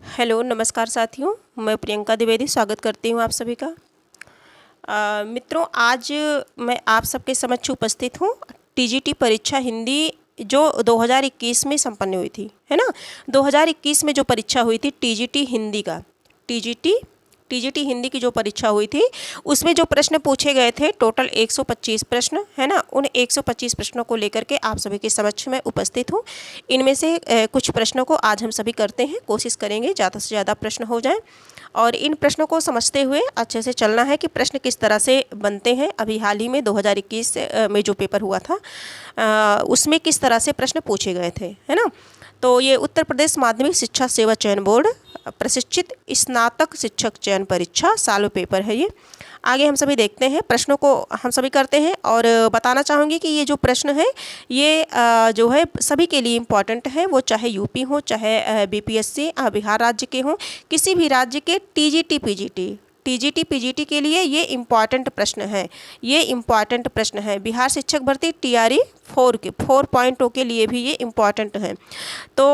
Hello नमस्कार साथियों, मैं प्रियंका द्विवेदी स्वागत करती हूँ आप सभी का। मित्रों, आज मैं आप सबके समक्ष उपस्थित हूँ टीजीटी परीक्षा हिंदी जो 2021 में संपन्न हुई थी, है ना। 2021 में जो परीक्षा हुई थी टीजीटी हिंदी का, टीजीटी हिंदी की जो परीक्षा हुई थी उसमें जो प्रश्न पूछे गए थे टोटल 125 प्रश्न, है ना। उन 125 प्रश्नों को लेकर के आप सभी के समक्ष में उपस्थित हूँ। इनमें से कुछ प्रश्नों को आज हम सभी करते हैं, कोशिश करेंगे ज़्यादा से ज़्यादा प्रश्न हो जाएं और इन प्रश्नों को समझते हुए अच्छे से चलना है कि प्रश्न किस तरह से बनते हैं। अभी हाल ही में 2021 में जो पेपर हुआ था उसमें किस तरह से प्रश्न पूछे गए थे, है ना। तो ये उत्तर प्रदेश माध्यमिक शिक्षा सेवा चयन बोर्ड प्रशिक्षित स्नातक शिक्षक चयन परीक्षा सालों पेपर है ये। आगे हम सभी देखते हैं, प्रश्नों को हम सभी करते हैं और बताना चाहूँगी कि ये जो प्रश्न है ये जो है सभी के लिए इम्पॉर्टेंट है, वो चाहे यूपी हो, चाहे बीपीएससी बिहार राज्य के हों, किसी भी राज्य के टीजीटी पीजीटी के लिए ये इम्पॉर्टेंट प्रश्न है। ये इम्पॉर्टेंट प्रश्न है। बिहार शिक्षक भर्ती टीआरई 4.0 के लिए भी ये इम्पॉर्टेंट है। तो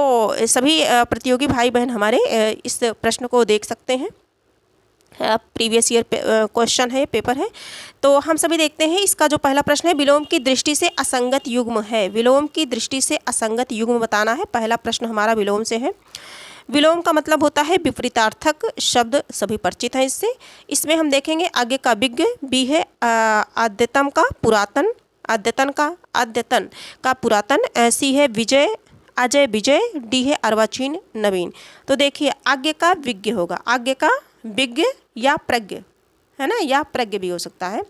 सभी प्रतियोगी भाई बहन हमारे इस प्रश्न को देख सकते हैं। प्रीवियस ईयर क्वेश्चन है, पेपर है। तो हम सभी देखते हैं, इसका जो पहला प्रश्न है, विलोम की दृष्टि से असंगत युग्म है। विलोम की दृष्टि से असंगत युग्म बताना है। पहला प्रश्न हमारा विलोम से है। विलोम का मतलब होता है विपरीतार्थक शब्द, सभी परिचित हैं इससे। इसमें हम देखेंगे आगे का विज्ञ, बी है अद्यतन का पुरातन, अद्यतन का पुरातन, सी है विजय अजय विजय, डी है अर्वाचीन नवीन। तो देखिए आगे का विज्ञ होगा, आगे का विज्ञ या प्रज्ञ, है ना, या प्रज्ञ भी हो सकता है।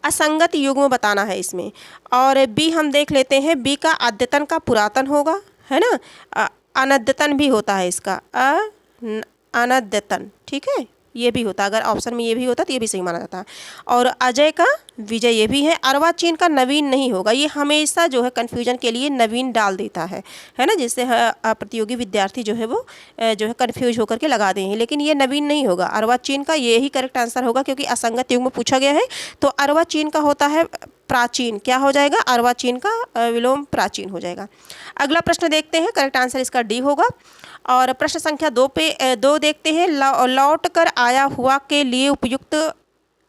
असंगत युग्म बताना है इसमें। और बी हम देख लेते हैं, बी का अद्यतन का पुरातन होगा, है ना। अनद्यतन भी होता है इसका, अनद्यतन, ठीक है, ये भी होता है। अगर ऑप्शन में ये भी होता तो ये भी सही माना जाता है। और अजय का विजय ये भी है। अर्वाचीन का नवीन नहीं होगा, ये हमेशा जो है कन्फ्यूजन के लिए नवीन डाल देता है ना, जिससे प्रतियोगी विद्यार्थी जो है वो जो है कन्फ्यूज होकर के लगा देंगे, लेकिन ये नवीन नहीं होगा। अर्वाचीन का ये ही करेक्ट आंसर होगा, क्योंकि असंगत युग्म पूछा गया है। तो अर्वाचीन का होता है प्राचीन, क्या हो जाएगा, अर्वाचीन का विलोम प्राचीन हो जाएगा। अगला प्रश्न देखते हैं, करेक्ट आंसर इसका डी होगा। और प्रश्न संख्या 2 पे 2 देखते हैं, लौट कर आया हुआ के लिए उपयुक्त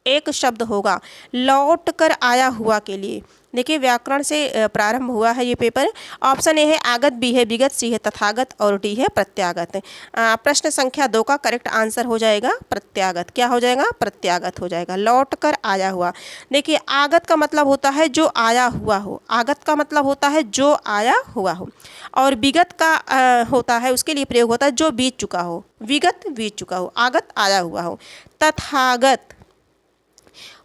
एक शब्द होगा। लौट कर आया हुआ के लिए, देखिए व्याकरण से प्रारंभ हुआ है ये पेपर। ऑप्शन ए है आगत, बी है विगत, सी है तथागत और डी है प्रत्यागत। प्रश्न संख्या 2 का करेक्ट आंसर हो जाएगा प्रत्यागत। क्या हो जाएगा, प्रत्यागत हो जाएगा। लौट कर आया हुआ, देखिए आगत का मतलब होता है जो आया हुआ हो, आगत का मतलब होता है जो आया हुआ हो। और विगत का होता है, उसके लिए प्रयोग होता है जो बीत चुका हो, विगत बीत चुका हो, आगत आया हुआ हो। तथागत,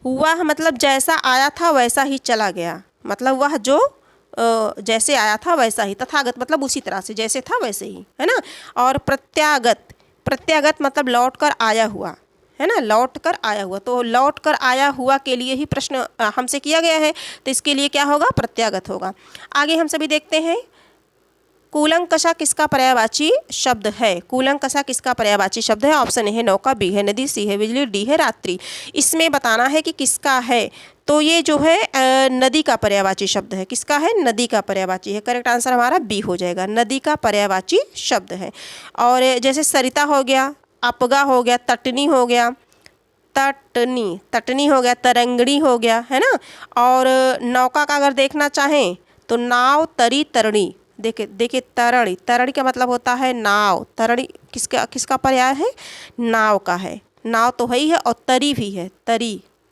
हुआ मतलब जैसा आया था वैसा ही चला गया, मतलब वह जो जैसे आया था वैसा ही। तथागत मतलब उसी तरह से, जैसे था वैसे ही, है ना। और प्रत्यागत, प्रत्यागत मतलब लौट कर आया हुआ, है ना, लौट कर आया हुआ। तो लौट कर आया हुआ के लिए ही प्रश्न हमसे किया गया है, तो इसके लिए क्या होगा, प्रत्यागत होगा। आगे हम सभी देखते हैं, कूलंकषा किसका पर्यायवाची शब्द है। कूलंकषा किसका पर्यायवाची शब्द है। ऑप्शन ए है नौका, बी है नदी, सी है बिजली, डी है रात्रि। इसमें बताना है कि किसका है। तो ये जो है नदी का पर्यायवाची शब्द है। किसका है, नदी का पर्यायवाची है। करेक्ट आंसर हमारा बी हो जाएगा, नदी का पर्यायवाची शब्द है। और जैसे सरिता हो गया, अपगा हो गया, तटनी हो गया, तटनी हो गया, तरंगड़ी हो गया, है ना। और नौका का अगर देखना चाहें तो नाव, तरी, तरणी। देखिए तरणी का मतलब होता है नाव। तरणी किसका पर्याय है, नाव का है। नाव तो है ही है, और तरी भी है,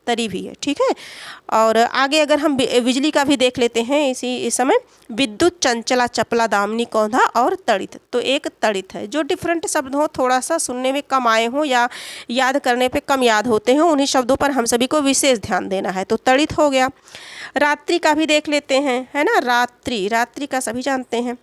तरी भी है, ठीक है। और आगे अगर हम बिजली का भी देख लेते हैं इस समय, विद्युत, चंचला, चपला, दामिनी, कौंधा और तड़ित। तो एक तड़ित है। जो डिफरेंट शब्द हो, थोड़ा सा सुनने में कम आए हों या याद करने पे कम याद होते हों, उन्हीं शब्दों पर हम सभी को विशेष ध्यान देना है। तो तड़ित हो गया। रात्रि का भी देख लेते हैं, है ना। रात्रि का सभी जानते हैं।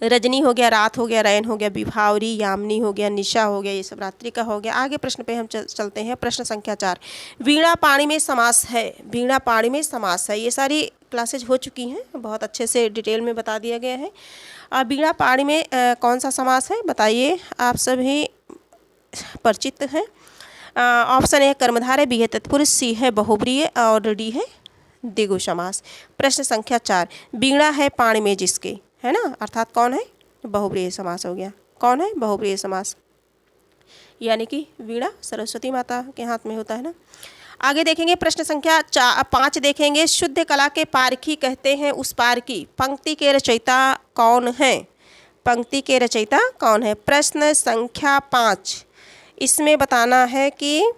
रजनी हो गया, रात हो गया, रैन हो गया, विभावरी, यामिनी हो गया, निशा हो गया, ये सब रात्रि का हो गया। आगे प्रश्न पे हम चलते हैं। प्रश्न संख्या 4, वीणा पाणी में समास है। वीणा पाणी में समास है, ये सारी क्लासेज हो चुकी हैं, बहुत अच्छे से डिटेल में बता दिया गया है। वीणा पाणी में कौन सा समास है बताइए, आप सभी परिचित हैं। ऑप्शन ए कर्मधारय, बी है तत्पुरुष, सी है बहुब्रीय और डी है द्विगु समास। प्रश्न संख्या 4, वीणा है पाणी में जिसके, है ना, अर्थात कौन है, बहुब्रीय समास हो गया। कौन है? बहुब्रीहि समास, यानी कि वीणा सरस्वती माता के हाथ में होता है ना। आगे देखेंगे प्रश्न संख्या 5 देखेंगे। शुद्ध कला के पारखी कहते हैं उस पारखी, पंक्ति के रचयिता कौन है? पंक्ति के रचयिता कौन है? प्रश्न संख्या 5, इसमें बताना है कि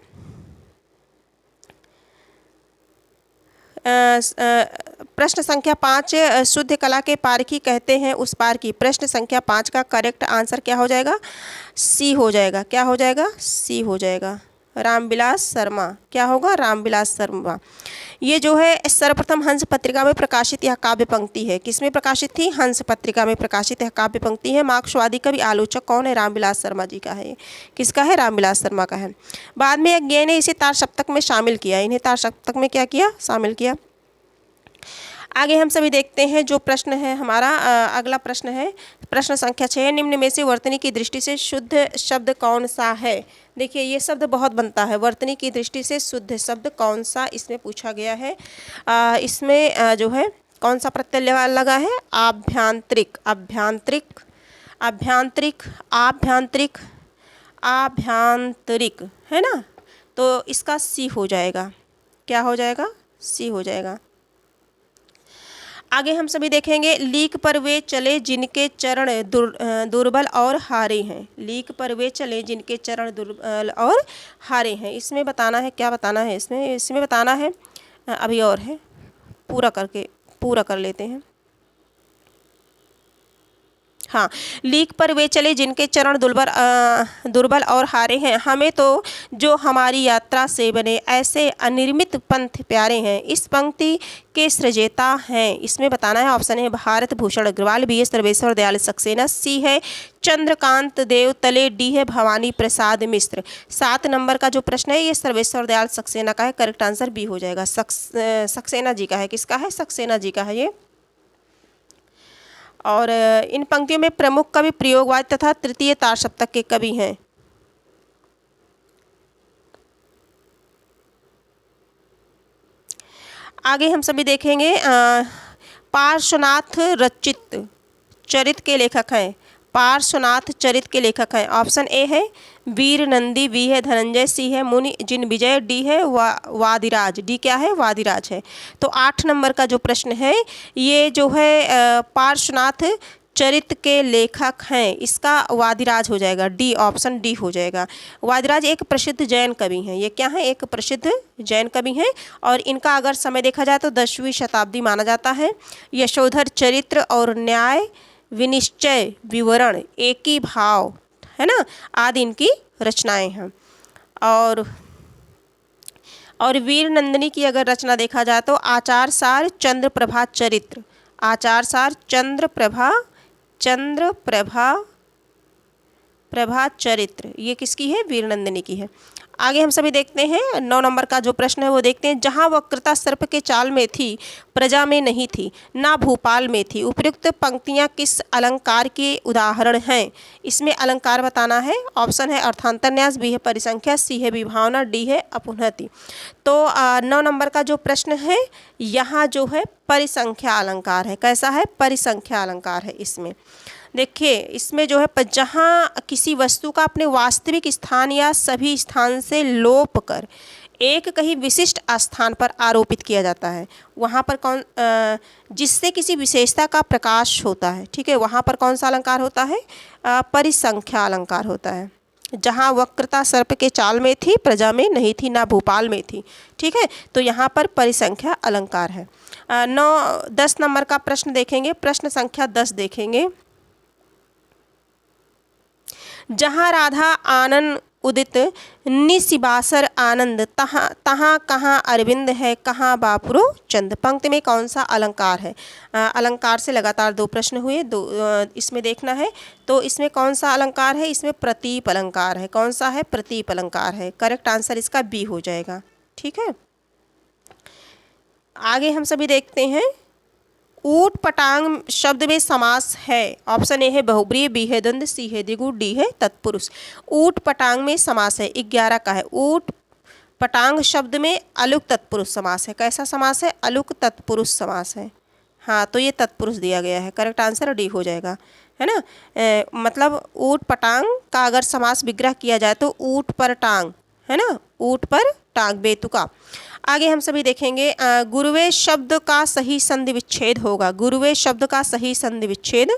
प्रश्न संख्या 5, शुद्ध कला के पारखी कहते हैं उस पारखी। प्रश्न संख्या 5 का करेक्ट आंसर क्या हो जाएगा? सी हो जाएगा। क्या हो जाएगा? सी हो जाएगा। रामविलास शर्मा। क्या होगा? रामविलास शर्मा। ये जो है सर्वप्रथम हंस पत्रिका में प्रकाशित यह काव्य पंक्ति है। किसमें प्रकाशित थी? हंस पत्रिका में प्रकाशित यह काव्य पंक्ति है। मार्क्सवादी कवि आलोचक कौन है? रामविलास शर्मा जी का है। ये किसका है? रामविलास शर्मा का है। बाद में यज्ञ ने इसे तार सप्तक में शामिल किया। इन्हें तार सप्तक में क्या किया? शामिल किया। आगे हम सभी देखते हैं जो प्रश्न है हमारा। अगला प्रश्न है प्रश्न संख्या 6, निम्न में से वर्तनी की दृष्टि से शुद्ध शब्द कौन सा है? देखिए ये शब्द बहुत बनता है। वर्तनी की दृष्टि से शुद्ध शब्द कौन सा इसमें पूछा गया है। इसमें जो है कौन सा प्रत्यय लगा है? आभ्यंतरिक, आभ्यंतरिक, आभ्यंतरिक, आभ्यंतरिक, आभ्यंतरिक, है ना। तो इसका सी हो जाएगा। क्या हो जाएगा? सी हो जाएगा। आगे हम सभी देखेंगे लीक पर वे चले जिनके चरण दुर्बल और हारे हैं। लीक पर वे चले जिनके चरण दुर्बल और हारे हैं। इसमें बताना है, क्या बताना है इसमें बताना है, अभी और है, पूरा कर लेते हैं। हाँ, लीक पर वे चले जिनके चरण दुर्बल और हारे हैं। हमें तो जो हमारी यात्रा से बने ऐसे अनिर्मित पंथ प्यारे हैं। इस पंक्ति के सृजेता हैं। इसमें बताना है। ऑप्शन है भारत भूषण अग्रवाल, बी है सर्वेश्वर दयाल सक्सेना, सी है चंद्रकांत देव तले, डी है भवानी प्रसाद मिश्र। 7 नंबर का जो प्रश्न है ये सर्वेश्वर दयाल सक्सेना का है। करेक्ट आंसर बी हो जाएगा। सक्सेना जी का है। किसका है? सक्सेना जी का है ये। और इन पंक्तियों में प्रमुख कवि प्रयोगवाद तथा तृतीय तार सप्तक के कवि हैं। आगे हम सभी देखेंगे पार्श्वनाथ रचित चरित के लेखक हैं। पार्श्वनाथ चरित के लेखक हैं। ऑप्शन ए है वीर नंदी, बी है धनंजय, सी है मुनि जिन विजय, डी है वादिराज। डी क्या है? वादिराज है। तो 8 नंबर का जो प्रश्न है ये जो है पार्श्वनाथ चरित के लेखक हैं, इसका वादिराज हो जाएगा। डी, ऑप्शन डी हो जाएगा। वादिराज एक प्रसिद्ध जैन कवि हैं। ये क्या है? एक प्रसिद्ध जैन कवि हैं। और इनका अगर समय देखा जाए तो 10वीं शताब्दी माना जाता है। यशोधर चरित्र और न्याय विनिश्चय विवरण एक ही भाव, है ना, आदि इनकी रचनाएं हैं। और वीर नंदिनी की अगर रचना देखा जाए तो आचार सार चंद्र प्रभा चरित्र, आचार सार चंद्र प्रभा चरित्र, ये किसकी है? वीर नंदिनी की है। आगे हम सभी देखते हैं 9 नंबर का जो प्रश्न है वो देखते हैं। जहाँ वक्रता सर्प के चाल में थी प्रजा में नहीं थी, ना भूपाल में थी। उपयुक्त पंक्तियाँ किस अलंकार के उदाहरण हैं? इसमें अलंकार बताना है। ऑप्शन है अर्थांतरन्यास, बी है परिसंख्या, सी है विभावना, डी है अपुनति। तो 9 नंबर का जो प्रश्न है यहाँ जो है परिसंख्या अलंकार है। कैसा है? परिसंख्या अलंकार है। इसमें देखिए इसमें जो है जहाँ किसी वस्तु का अपने वास्तविक स्थान या सभी स्थान से लोप कर एक कहीं विशिष्ट स्थान पर आरोपित किया जाता है, वहाँ पर जिससे किसी विशेषता का प्रकाश होता है, ठीक है, वहाँ पर कौन सा अलंकार होता है? परिसंख्या अलंकार होता है। जहाँ वक्रता सर्प के चाल में थी प्रजा में नहीं थी, ना भोपाल में थी, ठीक है, तो यहाँ पर परिसंख्या अलंकार है। 10 नंबर का प्रश्न देखेंगे। प्रश्न संख्या 10 देखेंगे। जहाँ राधा आनंद उदित निशिबासर आनंद, तहाँ कहाँ अरविंद है, कहाँ बापुरो चंद। पंक्ति में कौन सा अलंकार है? अलंकार से लगातार 2 प्रश्न हुए, इसमें देखना है। तो इसमें कौन सा अलंकार है? इसमें प्रतीप अलंकार है। कौन सा है? प्रतीप अलंकार है। करेक्ट आंसर इसका बी हो जाएगा। ठीक है, आगे हम सभी देखते हैं ऊट पटांग शब्द में समास है। ऑप्शन ए है बहुब्रीहि, बी है द्वंद्व, सी है द्विगु, डी है तत्पुरुष। ऊट पटांग में समास है, 11 का है। ऊट पटांग शब्द में अलुक तत्पुरुष समास है। कैसा समास है? अलुक तत्पुरुष समास है। हाँ, तो ये तत्पुरुष दिया गया है। करेक्ट आंसर डी हो जाएगा। है ना। मतलब ऊट पटांग का अगर समास विग्रह किया जाए तो ऊट पर टांग, है ना, ऊट पर टांग, बेतुका। आगे हम सभी देखेंगे गुरुवे शब्द का सही संधि विच्छेद होगा। गुरुवे शब्द का सही संधि विच्छेद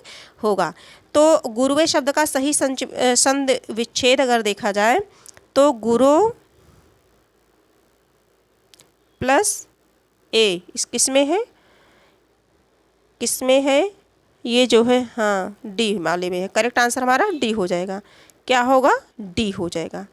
होगा। तो गुरुवे शब्द का सही संधि विच्छेद अगर देखा जाए तो गुरु प्लस ए, इस किसमें है, किसमें है, ये जो है हाँ डी वाले में है। करेक्ट आंसर हमारा डी हो जाएगा। क्या होगा, डी हो जाएगा।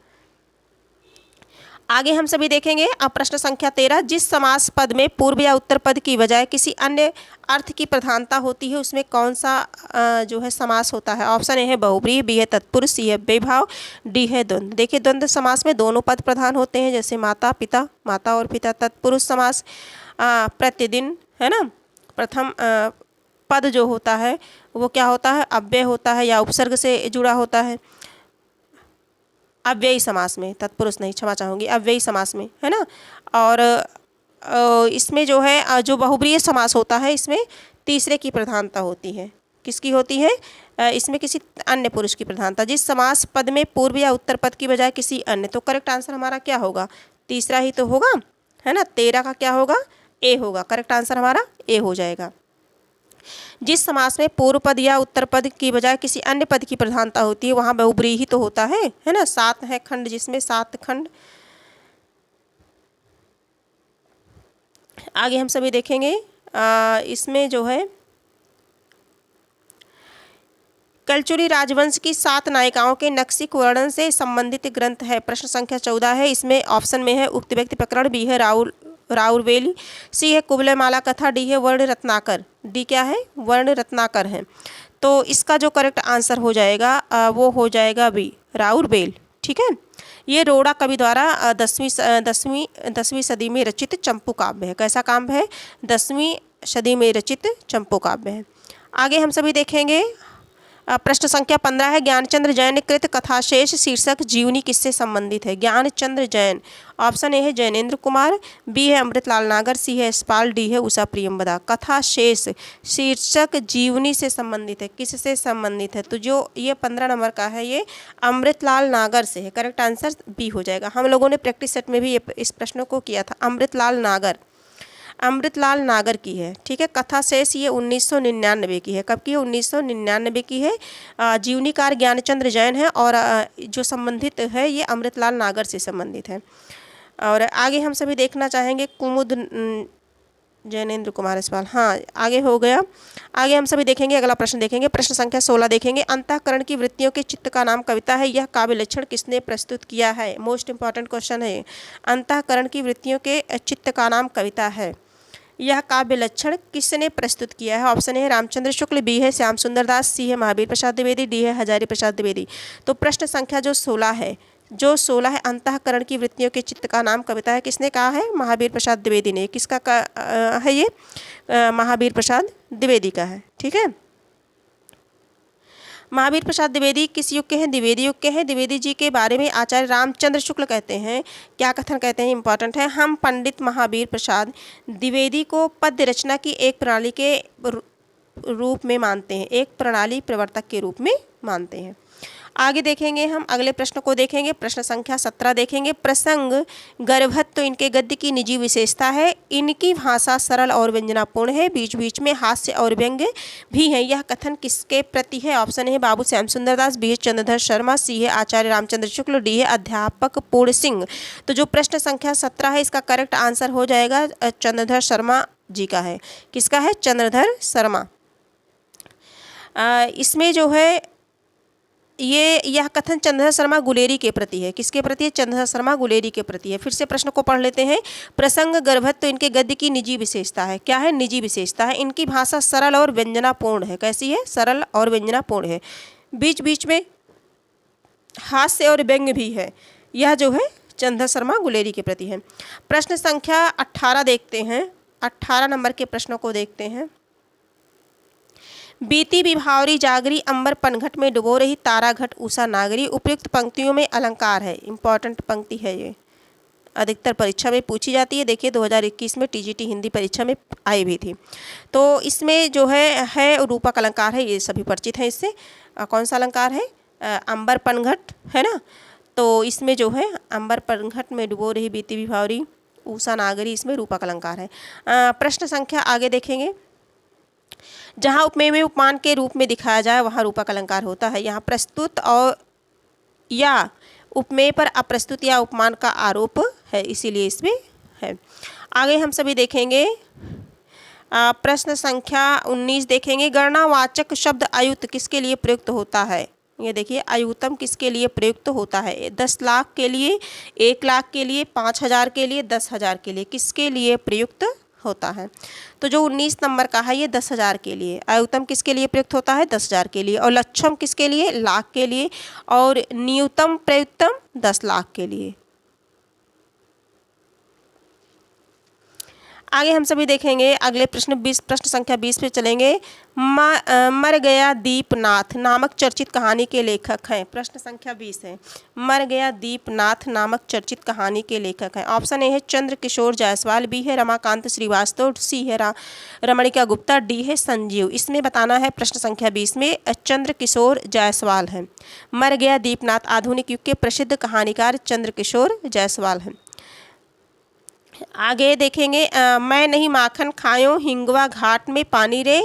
आगे हम सभी देखेंगे अब प्रश्न संख्या 13, जिस समास पद में पूर्व या उत्तर पद की बजाय किसी अन्य अर्थ की प्रधानता होती है उसमें कौन सा जो है समास होता है। ऑप्शन ए है बहुब्रीहि, बी है तत्पुरुष, सी है बेभाव, डी है द्वंद्व। देखिए द्वंद्व समास में दोनों पद प्रधान होते हैं, जैसे माता पिता, माता और पिता। तत्पुरुष समास प्रतिदिन, है ना, प्रथम पद जो होता है वो क्या होता है, अव्यय होता है या उपसर्ग से जुड़ा होता है। अव्ययी समास में, तत्पुरुष नहीं, क्षमा चाहूँगी, अव्ययी समास में, है ना। और इसमें जो है जो बहुब्रीहि समास होता है इसमें तीसरे की प्रधानता होती है। किसकी होती है, इसमें किसी अन्य पुरुष की प्रधानता। जिस समास पद में पूर्व या उत्तर पद की बजाय किसी अन्य, तो करेक्ट आंसर हमारा क्या होगा, तीसरा ही तो होगा, है ना। 13 का क्या होगा, ए होगा। करेक्ट आंसर हमारा ए हो जाएगा। जिस समास में पूर्व पद या उत्तर पद की बजाय किसी अन्य पद की प्रधानता होती है वहाँ बहुब्रीहि ही तो होता है ना। 7 है खंड, जिसमें 7 खंड। आगे हम सभी देखेंगे इसमें जो है कलचुरी राजवंश की 7 नायिकाओं के नक्शिक वर्णन से संबंधित ग्रंथ है। प्रश्न संख्या 14 है। इसमें ऑप्शन में है उक्त व्यक्ति प्रकरण, बी है राउरवेली, सी है कुवलयमाला कथा, डी है वर्ण रत्नाकर। डी क्या है, वर्ण रत्नाकर है। तो इसका जो करेक्ट आंसर हो जाएगा वो हो जाएगा बी, राउरवेल। ठीक है। ये रोड़ा कवि द्वारा 10वीं सदी में रचित चंपू काव्य है। कैसा काव्य है, 10वीं सदी में रचित चंपू काव्य है। आगे हम सभी देखेंगे प्रश्न संख्या 15 है। ज्ञानचंद्र जैन कृत कथाशेष शीर्षक जीवनी किससे संबंधित है। ज्ञानचंद्र जैन, ऑप्शन ए है जैनेन्द्र कुमार, बी है अमृतलाल नागर, सी है यशपाल, डी है उषा प्रियंवदा। कथाशेष शीर्षक जीवनी से संबंधित है, किससे संबंधित है, तो जो ये 15 नंबर का है ये अमृतलाल नागर से है। करेक्ट आंसर बी हो जाएगा। हम लोगों ने प्रैक्टिस सेट में भी इस प्रश्न को किया था। अमृतलाल नागर की है। ठीक है। कथा शेष ये 1999 की है। कब की है, 1999 की है। जीवनीकार ज्ञानचंद्र जैन है और जो संबंधित है ये अमृतलाल नागर से संबंधित है। और आगे हम सभी देखना चाहेंगे कुमुद जैनेन्द्र कुमार यशपाल, हाँ आगे हो गया। आगे हम सभी देखेंगे, अगला प्रश्न देखेंगे, प्रश्न संख्या 16 देखेंगे। अंतःकरण की वृत्तियों के चित्त का नाम कविता है, यह काव्य लक्षण किसने प्रस्तुत किया है। मोस्ट इंपॉर्टेंट क्वेश्चन है। अंतःकरण की वृत्तियों के चित्त का नाम कविता है, यह काव्य लक्षण किसने प्रस्तुत किया है। ऑप्शन है रामचंद्र शुक्ल, बी है श्याम सुंदर दास, सी है महावीर प्रसाद द्विवेदी, डी है हजारी प्रसाद द्विवेदी। तो प्रश्न संख्या जो 16 है, अंतःकरण की वृत्तियों के चित्त का नाम कविता है, किसने कहा है, महावीर प्रसाद द्विवेदी ने। किसका है ये, महावीर प्रसाद द्विवेदी का है। ठीक है। महावीर प्रसाद द्विवेदी किस युग के हैं, द्विवेदी युग के हैं। द्विवेदी जी के बारे में आचार्य रामचंद्र शुक्ल कहते हैं, क्या कथन कहते हैं, इंपॉर्टेंट है। हम पंडित महावीर प्रसाद द्विवेदी को पद्य रचना की एक प्रणाली के रूप में मानते हैं, एक प्रणाली प्रवर्तक के रूप में मानते हैं। आगे देखेंगे हम, अगले प्रश्न को देखेंगे, प्रश्न संख्या 17 देखेंगे। प्रसंग गर्भत्व इनके गद्य की निजी विशेषता है, इनकी भाषा सरल और व्यंजनापूर्ण है, बीच बीच में हास्य और व्यंग्य भी है। यह कथन किसके प्रति है। ऑप्शन है बाबू श्याम सुंदर दास, बी है चंद्रधर शर्मा, सी है आचार्य रामचंद्र शुक्ल, डी है अध्यापक पूर्ण सिंह। तो जो प्रश्न संख्या 17 है इसका करेक्ट आंसर हो जाएगा चंद्रधर शर्मा जी का है। किसका है, चंद्रधर शर्मा। इसमें जो है यह कथन चंद्रधर शर्मा गुलेरी के प्रति है। किसके प्रति है, चंद्रधर शर्मा गुलेरी के प्रति है। फिर से प्रश्न को पढ़ लेते हैं। प्रसंग गर्भत्व तो इनके गद्य की निजी विशेषता है, क्या है, निजी विशेषता है। इनकी भाषा सरल और व्यंजनापूर्ण है, कैसी है, सरल और व्यंजनापूर्ण है, बीच बीच में हास्य और व्यंग्य भी है। यह जो है चंद्रधर शर्मा गुलेरी के प्रति है। प्रश्न संख्या 18 देखते हैं, 18 नंबर के प्रश्नों को देखते हैं। बीती विभावरी जागरी अंबर पनघट में डुबो रही तारा घट उषा नागरी। उपयुक्त पंक्तियों में अलंकार है, इंपॉर्टेंट पंक्ति है ये। अधिकतर परीक्षा में पूछी जाती है। देखिए 2021 में टीजीटी हिंदी परीक्षा में आई भी थी। तो इसमें जो है रूपक अलंकार है, ये सभी परिचित हैं इससे। कौन सा अलंकार है? अंबर पनघट, है ना। तो इसमें जो है अंबर पनघट में डुबो रही बीती विभावरी ऊषा नागरी, इसमें रूपक अलंकार है। प्रश्न संख्या आगे देखेंगे। जहाँ उपमेय में उपमान के रूप में दिखाया जाए वहाँ रूपक अलंकार होता है। यहाँ प्रस्तुत और या उपमेय पर अप्रस्तुत या उपमान का आरोप है, इसीलिए इसमें है। आगे हम सभी देखेंगे प्रश्न संख्या 19 देखेंगे। गणनावाचक शब्द अयुत किसके लिए प्रयुक्त होता है? ये देखिए अयुतम किसके लिए प्रयुक्त होता है? 10 लाख के लिए, 1 लाख के लिए, 5,000 के लिए, 10,000 के लिए, किसके लिए प्रयुक्त होता है? तो जो 19 नंबर का है ये 10,000 के लिए। अयुतम किसके लिए प्रयुक्त होता है? 10,000 के लिए। और लक्षम किसके लिए? लाख के लिए। और न्यूनतम प्रयुक्तम 10 लाख के लिए। आगे हम सभी देखेंगे अगले प्रश्न संख्या 20 पे चलेंगे। मर गया दीपनाथ नामक चर्चित कहानी के लेखक हैं। प्रश्न संख्या 20 है, मर गया दीपनाथ नामक चर्चित कहानी के लेखक हैं। ऑप्शन ए है चंद्र किशोर जायसवाल, बी है रमाकांत श्रीवास्तव, सी है रमणिका गुप्ता, डी है संजीव। इसमें बताना है प्रश्न संख्या 20 में चंद्र किशोर जायसवाल हैं। मर गया दीपनाथ आधुनिक युग के प्रसिद्ध कहानीकार चंद्र किशोर जायसवाल हैं। आगे देखेंगे मैं नहीं माखन खायो हिंगवा घाट में पानी रे,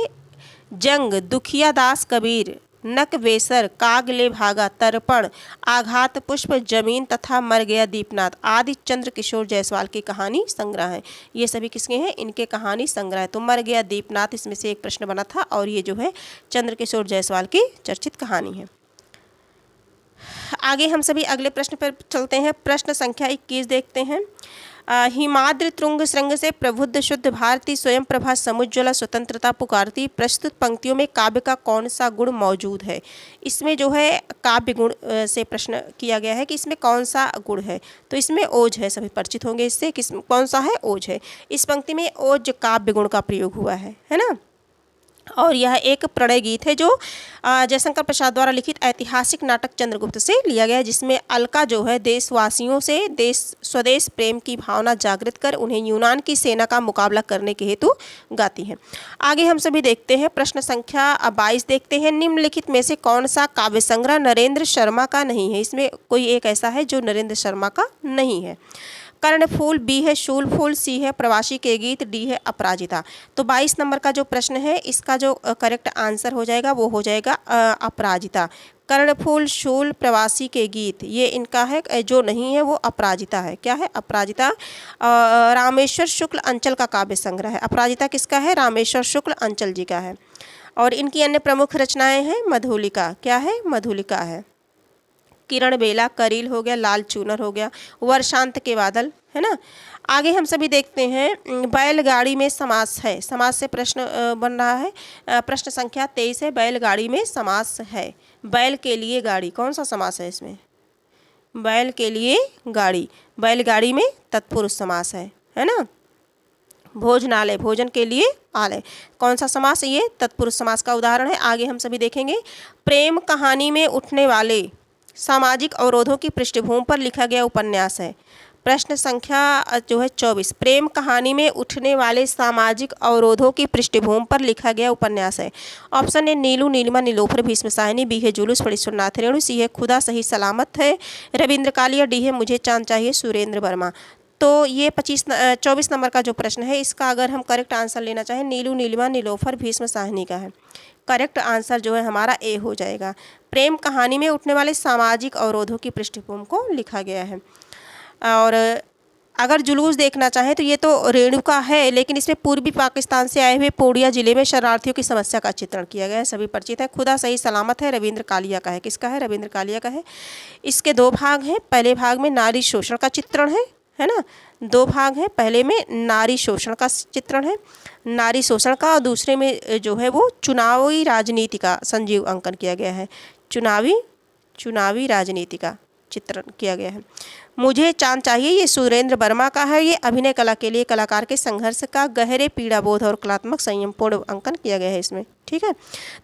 जंग दुखिया दास कबीर, नक बेसर काग ले भागा, तर्पण आघात पुष्प जमीन तथा मर गया दीपनाथ आदि चंद्र किशोर जायसवाल की कहानी संग्रह है। ये सभी किसके हैं? इनके कहानी संग्रह है। तो मर गया दीपनाथ इसमें से एक प्रश्न बना था और ये जो है चंद्र किशोर जायसवाल की चर्चित कहानी है। आगे हम सभी अगले प्रश्न पर चलते हैं। प्रश्न संख्या 21 देखते हैं। हिमाद्रि तुंग श्रृंग से प्रबुद्ध शुद्ध भारती स्वयं प्रभा समुज्ज्वला स्वतंत्रता पुकारती प्रस्तुत पंक्तियों में काव्य का कौन सा गुण मौजूद है? इसमें जो है काव्य गुण से प्रश्न किया गया है कि इसमें कौन सा गुण है। तो इसमें ओज है, सभी परिचित होंगे इससे। कौन सा है? ओज है। इस पंक्ति में ओज काव्य गुण का प्रयोग हुआ है ना। और यह एक प्रणय गीत है जो जयशंकर प्रसाद द्वारा लिखित ऐतिहासिक नाटक चंद्रगुप्त से लिया गया है, जिसमें अलका जो है देशवासियों से स्वदेश प्रेम की भावना जागृत कर उन्हें यूनान की सेना का मुकाबला करने के हेतु गाती है। आगे हम सभी देखते हैं प्रश्न संख्या 22 देखते हैं। निम्नलिखित में से कौन सा काव्य संग्रह नरेंद्र शर्मा का नहीं है? इसमें कोई एक ऐसा है जो नरेंद्र शर्मा का नहीं है। कर्णफूल, बी है शूलफूल, सी है प्रवासी के गीत, डी है अपराजिता। तो 22 नंबर का जो प्रश्न है इसका जो करेक्ट आंसर हो जाएगा वो हो जाएगा अपराजिता। कर्णफूल, शूल, प्रवासी के गीत ये इनका है, जो नहीं है वो अपराजिता है। क्या है? अपराजिता। रामेश्वर शुक्ल अंचल का काव्य संग्रह है। अपराजिता किसका है? रामेश्वर शुक्ल अंचल जी का है। और इनकी अन्य प्रमुख रचनाएं हैं मधुलिका। क्या है? मधुलिका है। किरण बेला, करील हो गया, लाल चूनर हो गया, वर्षांत के बादल, है ना। आगे हम सभी देखते हैं बैलगाड़ी में समास है। समास से प्रश्न बन रहा है। प्रश्न संख्या 23 है, बैलगाड़ी में समास है। बैल के लिए गाड़ी, कौन सा समास है इसमें? बैल के लिए गाड़ी। बैलगाड़ी में तत्पुरुष समास है ना। भोजनालय, भोजन के लिए आलय, कौन सा समास है? ये तत्पुरुष समास का उदाहरण है। आगे हम सभी देखेंगे प्रेम कहानी में उठने वाले सामाजिक अवरोधों की पृष्ठभूमि पर लिखा गया उपन्यास है। प्रश्न संख्या जो है 24, प्रेम कहानी में उठने वाले सामाजिक अवरोधों की पृष्ठभूमि पर लिखा गया उपन्यास है। Option A Neelu, Neelima, Nilofar, Bhishma Sahni, B है जुलूस, फणीश्वरनाथ रेणु, सी है खुदा सही सलामत है रविंद्र कालिया, डी है मुझे चांद चाहिए सुरेंद्र वर्मा। तो ये 24 नंबर का जो प्रश्न है इसका अगर हम करेक्ट आंसर लेना चाहें नीलू, नीलिमा, नीलोफर, भीष्म साहिनी का है। करेक्ट आंसर जो है हमारा ए हो जाएगा। प्रेम कहानी में उठने वाले सामाजिक अवरोधों की पृष्ठभूमि को लिखा गया है। और अगर जुलूस देखना चाहें तो ये तो रेणुका है, लेकिन इसमें पूर्वी पाकिस्तान से आए हुए पूर्णिया जिले में शरणार्थियों की समस्या का चित्रण किया गया है, सभी परिचित है। खुदा सही सलामत है रविंद्र कालिया का है। किसका है? रविंद्र कालिया का है। इसके 2 भाग हैं। पहले भाग में नारी शोषण का चित्रण है ना। 2 भाग हैं। पहले में नारी शोषण का चित्रण है, नारी शोषण का, और दूसरे में जो है वो चुनावी राजनीति का संजीव अंकन किया गया है। चुनावी राजनीति का चित्रण किया गया है। मुझे चांद चाहिए ये सुरेंद्र वर्मा का है। ये अभिनय कला के लिए कलाकार के संघर्ष का गहरे पीड़ाबोध और कलात्मक संयमपूर्ण अंकन किया गया है इसमें। ठीक है,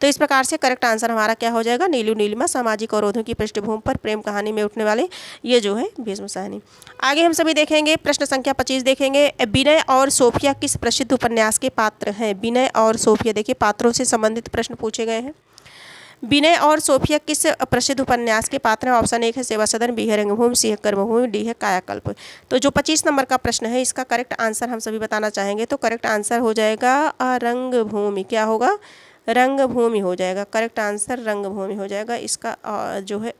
तो इस प्रकार से करेक्ट आंसर हमारा क्या हो जाएगा, नीलू नीलिमा सामाजिक अवरोधों की पृष्ठभूमि पर प्रेम कहानी में उठने वाले ये जो है भीष्म साहनी। आगे हम सभी देखेंगे प्रश्न संख्या 25 देखेंगे। विनय और सोफिया किस प्रसिद्ध उपन्यास के पात्र हैं। विनय और सोफिया, देखिए पात्रों से संबंधित प्रश्न पूछे गए हैं। विनय और सोफिया किस प्रसिद्ध उपन्यास के पात्र हैं। ऑप्शन 1 है सेवा सदन, बी है रंगभूमि, सी है कर्मभूमि, डी है कायाकल्प। तो जो 25 नंबर का प्रश्न है इसका करेक्ट आंसर हम सभी बताना चाहेंगे। तो करेक्ट आंसर हो जाएगा रंगभूमि। क्या होगा, रंगभूमि हो जाएगा। करेक्ट आंसर रंगभूमि हो जाएगा इसका जो है।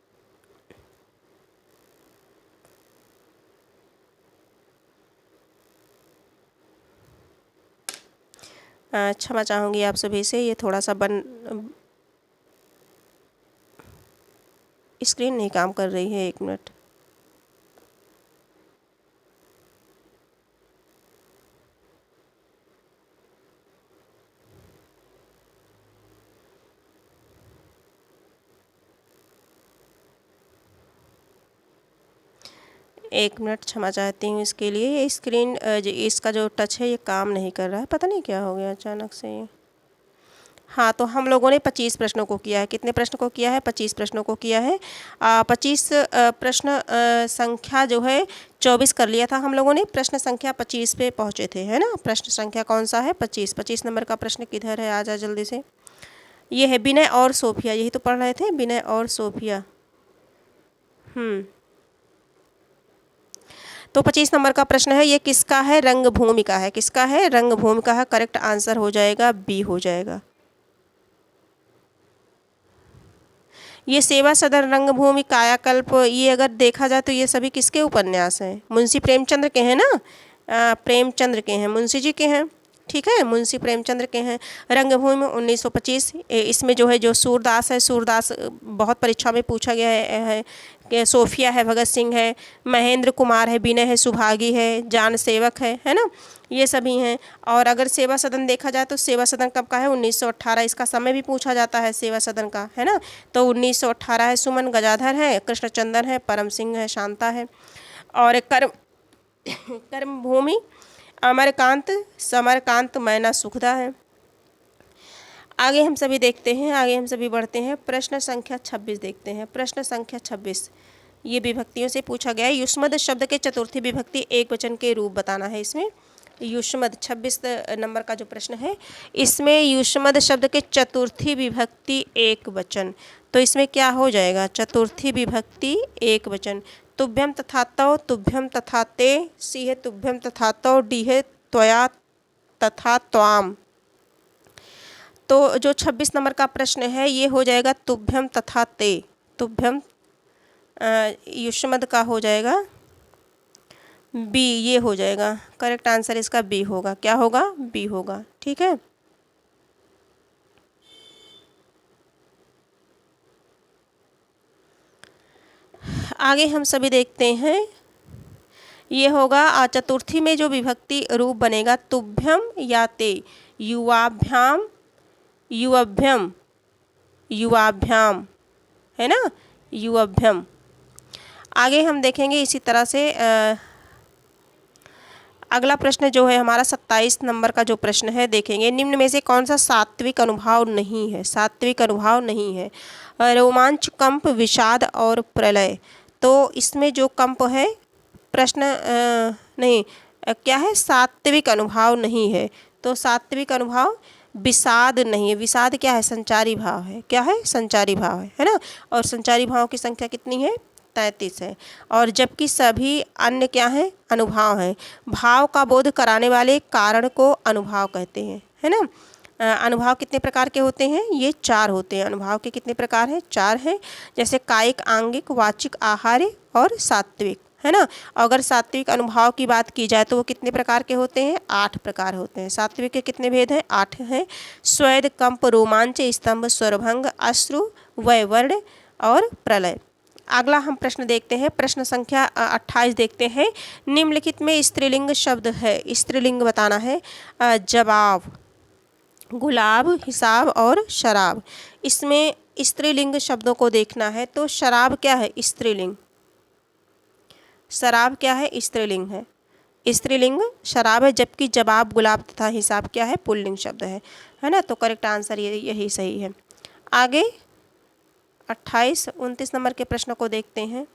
क्षमा चाहूँगी आप सभी से, ये थोड़ा सा स्क्रीन नहीं काम कर रही है, 1 मिनट। एक मिनट क्षमा चाहती हूँ इसके लिए। ये स्क्रीन इसका जो टच है ये काम नहीं कर रहा है, पता नहीं क्या हो गया अचानक से ये। हाँ, तो हम लोगों ने 25 प्रश्नों को किया है। कितने प्रश्नों को किया है, 25 प्रश्नों को किया है। 25 प्रश्न संख्या जो है 24 कर लिया था हम लोगों ने। प्रश्न संख्या 25 पे पहुँचे थे, है ना। प्रश्न संख्या कौन सा है, 25 नंबर का प्रश्न किधर है, आ जा जल्दी से। ये है विनय और सोफिया, यही तो पढ़ रहे थे, विनय और सोफिया। तो 25 नंबर का प्रश्न है, ये किसका है, रंगभूमि का है। किसका है, रंगभूमि का है। करेक्ट आंसर हो जाएगा बी हो जाएगा। ये सेवा सदन, रंगभूमि, कायाकल्प, ये अगर देखा जाए तो ये सभी किसके उपन्यास हैं, मुंशी प्रेमचंद्र के हैं ना। प्रेमचंद्र के हैं, मुंशी जी के हैं। ठीक है, मुंशी प्रेमचंद्र के हैं। रंगभूमि 1925। इसमें जो है जो सूरदास है, सूरदास बहुत परीक्षा में पूछा गया है कि सोफिया है, भगत सिंह है, महेंद्र कुमार है, विनय है, सुभागी है, जान सेवक है ना, ये सभी हैं। और अगर सेवा सदन देखा जाए तो सेवा सदन कब का है, 1918। इसका समय भी पूछा जाता है सेवा सदन का, है ना। तो 1918 है। सुमन गजाधर है, कृष्णचंदन है, परम सिंह है, शांता है। और कर्मभूमि अमरकांत, समरकांत, मैना सुखदा है। आगे हम सभी देखते हैं, आगे हम सभी बढ़ते हैं। प्रश्न संख्या 26 देखते हैं। प्रश्न संख्या 26 ये विभक्तियों से पूछा गया है। युष्मद शब्द के चतुर्थी विभक्ति एक वचन के रूप बताना है इसमें। युष्मद 26 नंबर का जो प्रश्न है, इसमें युष्मद शब्द के चतुर्थी विभक्ति एक वचन। तो इसमें क्या हो जाएगा, चतुर्थी विभक्ति एक वचन। तुभ्यम तथा तौ, तुभ्यम तथा ते, सी है तुभ्यम तथा तौ, डी है त्वया तथा त्वाम। तो जो 26 नंबर का प्रश्न है ये हो जाएगा तुभ्यम तथा ते। तुभ्यम युष्मद का हो जाएगा बी, ये हो जाएगा। करेक्ट आंसर इसका बी होगा। क्या होगा, बी होगा। ठीक है, आगे हम सभी देखते हैं। ये होगा चतुर्थी में जो विभक्ति रूप बनेगा तुभ्यम या ते, युवाभ्याम, युवभ्यम, युवाभ्याम, है ना, युवभ्यम। आगे हम देखेंगे इसी तरह से अगला प्रश्न जो है हमारा 27 नंबर का जो प्रश्न है देखेंगे। निम्न में से कौन सा सात्विक अनुभाव नहीं है। सात्विक अनुभाव नहीं है। रोमांच, कंप, विषाद और प्रलय। तो इसमें जो कंप है प्रश्न नहीं क्या है, सात्विक अनुभाव नहीं है। तो सात्विक अनुभाव विषाद नहीं है। विषाद क्या है, संचारी भाव है। क्या है, संचारी भाव है ना। और संचारी भाव की संख्या कितनी है, 33 है। और जबकि सभी अन्य क्या हैं, अनुभाव हैं। भाव का बोध कराने वाले कारण को अनुभाव कहते हैं, है ना। अनुभाव कितने प्रकार के होते हैं, ये 4 होते हैं। अनुभाव के कितने प्रकार हैं, 4 हैं। जैसे कायिक, आंगिक, वाचिक, आहार्य और सात्विक, है ना। अगर सात्विक अनुभाव की बात की जाए तो वो कितने प्रकार के होते हैं, 8 प्रकार होते हैं। सात्विक के कितने भेद हैं, 8 हैं। स्वेद, कंप, रोमांच, स्तंभ, स्वरभंग, अश्रु, वैवर्ण और प्रलय। अगला हम प्रश्न देखते हैं। प्रश्न संख्या 28 देखते हैं। निम्नलिखित में स्त्रीलिंग शब्द है, स्त्रीलिंग बताना है। जवाब, गुलाब, हिसाब और शराब। इसमें स्त्रीलिंग शब्दों को देखना है। तो शराब क्या है, स्त्रीलिंग, शराब क्या है? स्त्रीलिंग है। स्त्रीलिंग शराब है, जबकि जवाब गुलाब तथा हिसाब क्या है? पुल्लिंग शब्द है ना। तो करेक्ट आंसर यही सही है। आगे 28-29 नंबर के प्रश्न को देखते हैं।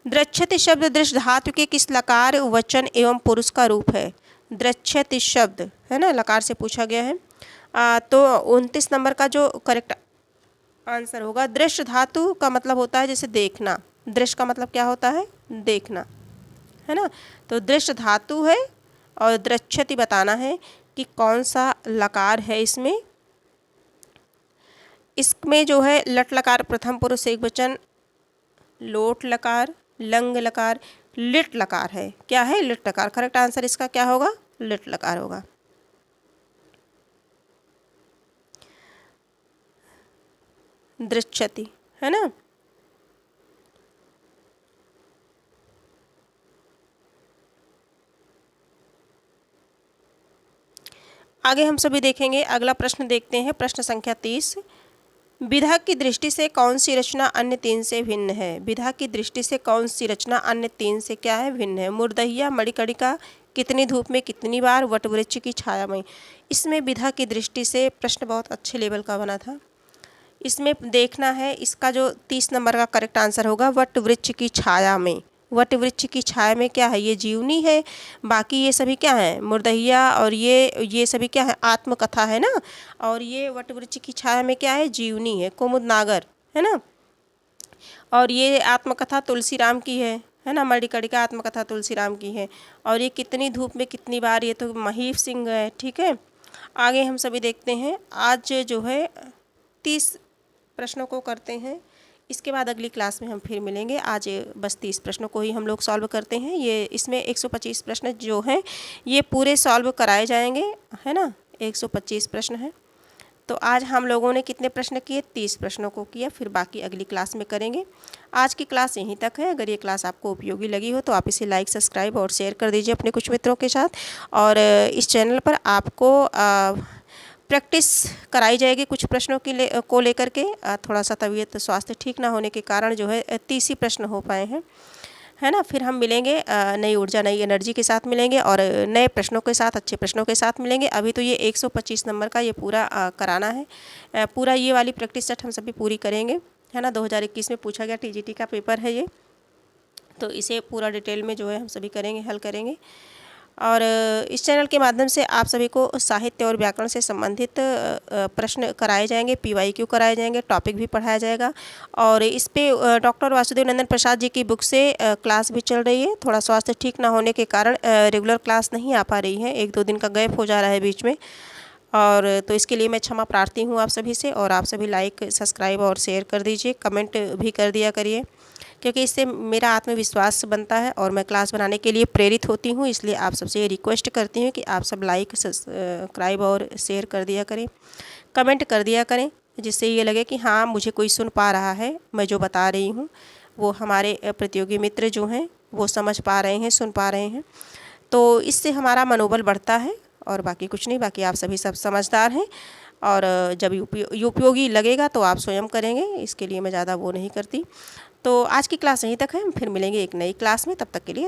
द्रच्छति शब्द दृश्य धातु के किस लकार, वचन एवं पुरुष का रूप है? द्रच्छति शब्द है ना, लकार से पूछा गया है। तो 29 नंबर का जो करेक्ट आंसर होगा, दृश्य धातु का मतलब होता है जैसे देखना। दृश्य का मतलब क्या होता है? देखना, है ना। तो दृश्य धातु है और द्रच्छति बताना है कि कौन सा लकार है इसमें। इसमें जो है लट लकार प्रथम पुरुष एक वचन, लोट लकार, लंग लकार, लिट लकार है। क्या है? लिट लकार। करेक्ट आंसर इसका क्या होगा? लिट लकार होगा। दृच्छति है ना। आगे हम सभी देखेंगे। अगला प्रश्न देखते हैं, प्रश्न संख्या 30। विधा की दृष्टि से कौन सी रचना अन्य तीन से भिन्न है? विधा की दृष्टि से कौन सी रचना अन्य तीन से क्या है? भिन्न है। मुर्दहिया, मणिकर्णिका, कितनी धूप में कितनी बार, वटवृक्ष की छाया में। इसमें विधा की दृष्टि से प्रश्न बहुत अच्छे लेवल का बना था। इसमें देखना है, इसका जो 30 नंबर का करेक्ट आंसर होगा, वटवृक्ष की छाया में। वटवृक्ष की छाया में क्या है? ये जीवनी है। बाकी ये सभी क्या है? मुर्दहिया और ये सभी क्या है? आत्मकथा है ना। और ये वटवृक्ष की छाया में क्या है? जीवनी है, कुमुद नागर है ना। और ये आत्मकथा तुलसी राम की है ना। मणिकर्णिका आत्मकथा तुलसी राम की है। और ये कितनी धूप में कितनी बार, ये तो महीप सिंह है। ठीक है, आगे हम सभी देखते हैं। आज जो है 30 प्रश्नों को करते हैं, इसके बाद अगली क्लास में हम फिर मिलेंगे। आज बस 30 प्रश्नों को ही हम लोग सॉल्व करते हैं। ये इसमें 125 प्रश्न जो हैं ये पूरे सॉल्व कराए जाएंगे, है ना। 125 प्रश्न हैं। तो आज हम लोगों ने कितने प्रश्न किए? 30 प्रश्नों को किया। फिर बाकी अगली क्लास में करेंगे। आज की क्लास यहीं तक है। अगर ये क्लास आपको उपयोगी लगी हो तो आप इसे लाइक, सब्सक्राइब और शेयर कर दीजिए अपने कुछ मित्रों के साथ। और इस चैनल पर आपको प्रैक्टिस कराई जाएगी कुछ प्रश्नों को लेकर के। थोड़ा सा तबीयत स्वास्थ्य ठीक ना होने के कारण जो है 30 ही प्रश्न हो पाए हैं, है ना। फिर हम मिलेंगे नई ऊर्जा, नई एनर्जी के साथ मिलेंगे और नए प्रश्नों के साथ, अच्छे प्रश्नों के साथ मिलेंगे। अभी तो ये 125 नंबर का ये पूरा कराना है। पूरा ये वाली प्रैक्टिस सेट हम सभी पूरी करेंगे, है ना। 2021 में पूछा गया टीजीटी का पेपर है ये, तो इसे पूरा डिटेल में जो है हम सभी करेंगे, हल करेंगे। और इस चैनल के माध्यम से आप सभी को साहित्य और व्याकरण से संबंधित प्रश्न कराए जाएंगे, PYQ कराए जाएंगे, टॉपिक भी पढ़ाया जाएगा। और इस पे डॉक्टर वासुदेव नंदन प्रसाद जी की बुक से क्लास भी चल रही है। थोड़ा स्वास्थ्य ठीक ना होने के कारण रेगुलर क्लास नहीं आ पा रही है, 1-2 दिन का गैप हो जा रहा है बीच में। और तो इसके लिए मैं क्षमा प्रार्थी हूँ आप सभी से। और आप सभी लाइक, सब्सक्राइब और शेयर कर दीजिए, कमेंट भी कर दिया करिए, क्योंकि इससे मेरा आत्मविश्वास बनता है और मैं क्लास बनाने के लिए प्रेरित होती हूँ। इसलिए आप सबसे रिक्वेस्ट करती हूँ कि आप सब लाइक, सब्सक्राइब और शेयर कर दिया करें, कमेंट कर दिया करें, जिससे ये लगे कि हाँ मुझे कोई सुन पा रहा है, मैं जो बता रही हूँ वो हमारे प्रतियोगी मित्र जो हैं वो समझ पा रहे हैं, सुन पा रहे हैं। तो इससे हमारा मनोबल बढ़ता है और बाकी कुछ नहीं। बाकी आप सभी सब समझदार हैं और जब उपयोगी लगेगा तो आप स्वयं करेंगे, इसके लिए मैं ज़्यादा वो नहीं करती। तो आज की क्लास यहीं तक है, हम फिर मिलेंगे एक नई क्लास में। तब तक के लिए